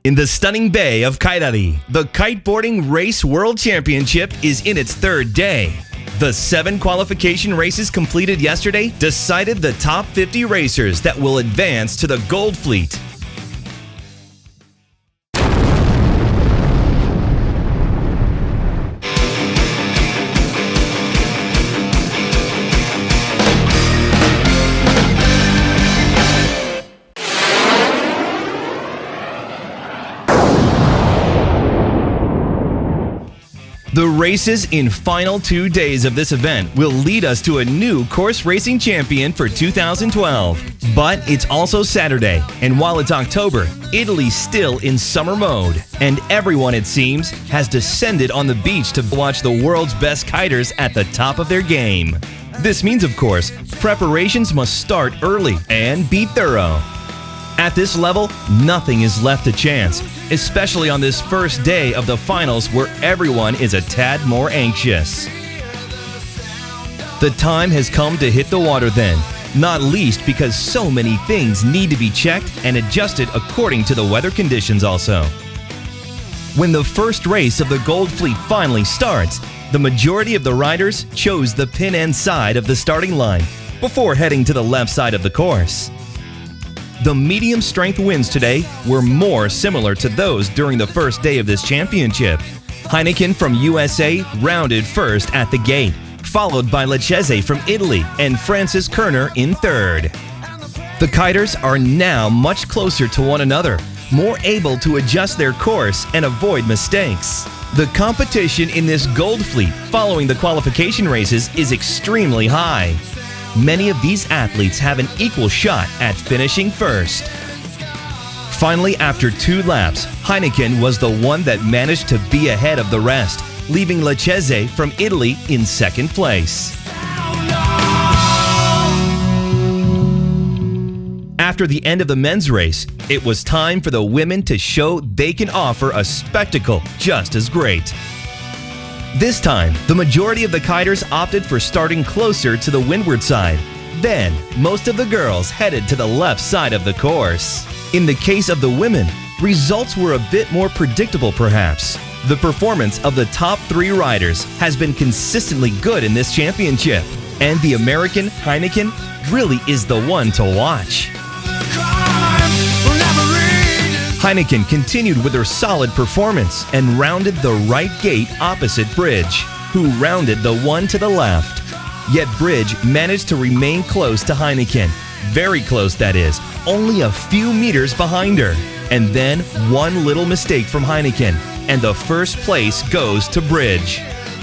In the stunning bay of Kairari, the Kiteboarding Race World Championship is in its third day. The 7 qualification races completed yesterday decided the top 50 racers that will advance to the Gold Fleet. The races in final 2 days of this event will lead us to a new course racing champion for 2012. But it's also Saturday, and while it's October, Italy's still in summer mode. And everyone, it seems, has descended on the beach to watch the world's best kiters at the top of their game. This means, of course, preparations must start early and be thorough. At this level, nothing is left to chance, especially on this first day of the finals where everyone is a tad more anxious. The time has come to hit the water then, not least because so many things need to be checked and adjusted according to the weather conditions also. When the first race of the Gold Fleet finally starts, the majority of the riders chose the pin end side of the starting line before heading to the left side of the course. The medium strength winds today were more similar to those during the first day of this championship. Heineken from USA rounded first at the gate, followed by Lecchese from Italy and Francis Kerner in third. The kiters are now much closer to one another, more able to adjust their course and avoid mistakes. The competition in this Gold Fleet following the qualification races is extremely high. Many of these athletes have an equal shot at finishing first. Finally, after 2 laps, Heineken was the one that managed to be ahead of the rest, leaving Lecchese from Italy in second place. After the end of the men's race, it was time for the women to show they can offer a spectacle just as great. This time, the majority of the kiters opted for starting closer to the windward side. Then, most of the girls headed to the left side of the course. In the case of the women, results were a bit more predictable perhaps. The performance of the top 3 riders has been consistently good in this championship, and the American Heineken really is the one to watch. Heineken continued with her solid performance and rounded the right gate opposite Bridge, who rounded the one to the left. Yet Bridge managed to remain close to Heineken. Very close, that is, only a few meters behind her. And then one little mistake from Heineken, and the first place goes to Bridge.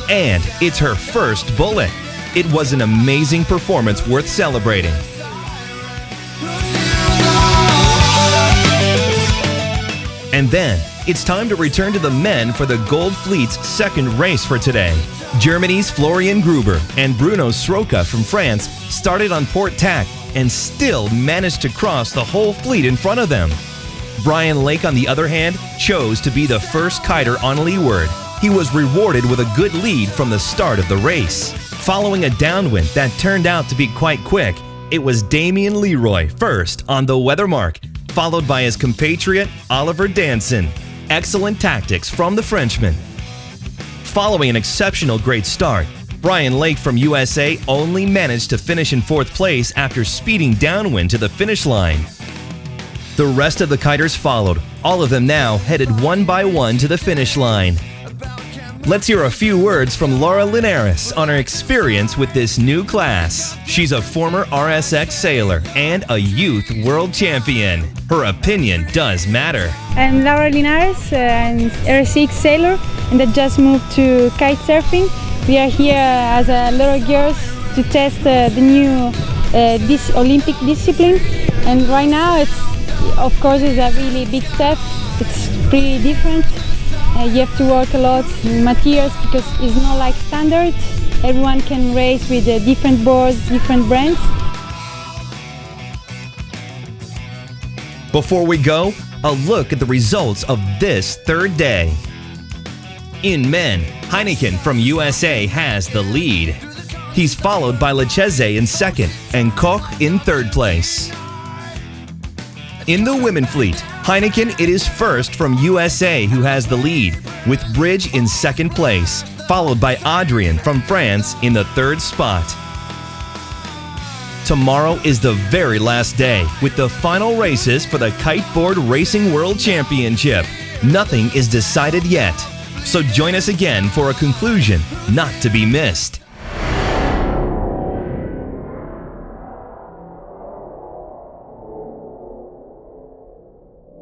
And it's her first bullet. It was an amazing performance worth celebrating. And then, it's time to return to the men for the Gold Fleet's second race for today. Germany's Florian Gruber and Bruno Sroka from France started on port tack and still managed to cross the whole fleet in front of them. Brian Lake, on the other hand, chose to be the first kiter on leeward. He was rewarded with a good lead from the start of the race. Following a downwind that turned out to be quite quick, it was Damien Leroy first on the weather mark, followed by his compatriot Oliver Danson. Excellent tactics from the Frenchman. Following an exceptional great start, Brian Lake from USA only managed to finish in 4th place after speeding downwind to the finish line. The rest of the kiters followed, all of them now headed one by one to the finish line. Let's hear a few words from Laura Linares on her experience with this new class. She's a former RSX sailor and a youth world champion. Her opinion does matter. I'm Laura Linares, I'm RSX sailor and I just moved to kite surfing. We are here as a little girls to test the new this Olympic discipline, and right now of course it's a really big step. It's pretty different. You have to work a lot in materials because it's not like standard. Everyone can race with different boards, different brands. Before we go, a look at the results of this third day. In men, Heineken from USA has the lead. He's followed by Lecchese in second and Koch in third place. In the women fleet, Heineken, it is first from USA who has the lead, with Bridge in second place, followed by Adrian from France in the third spot. Tomorrow is the very last day, with the final races for the Kiteboard Racing World Championship. Nothing is decided yet, so join us again for a conclusion not to be missed.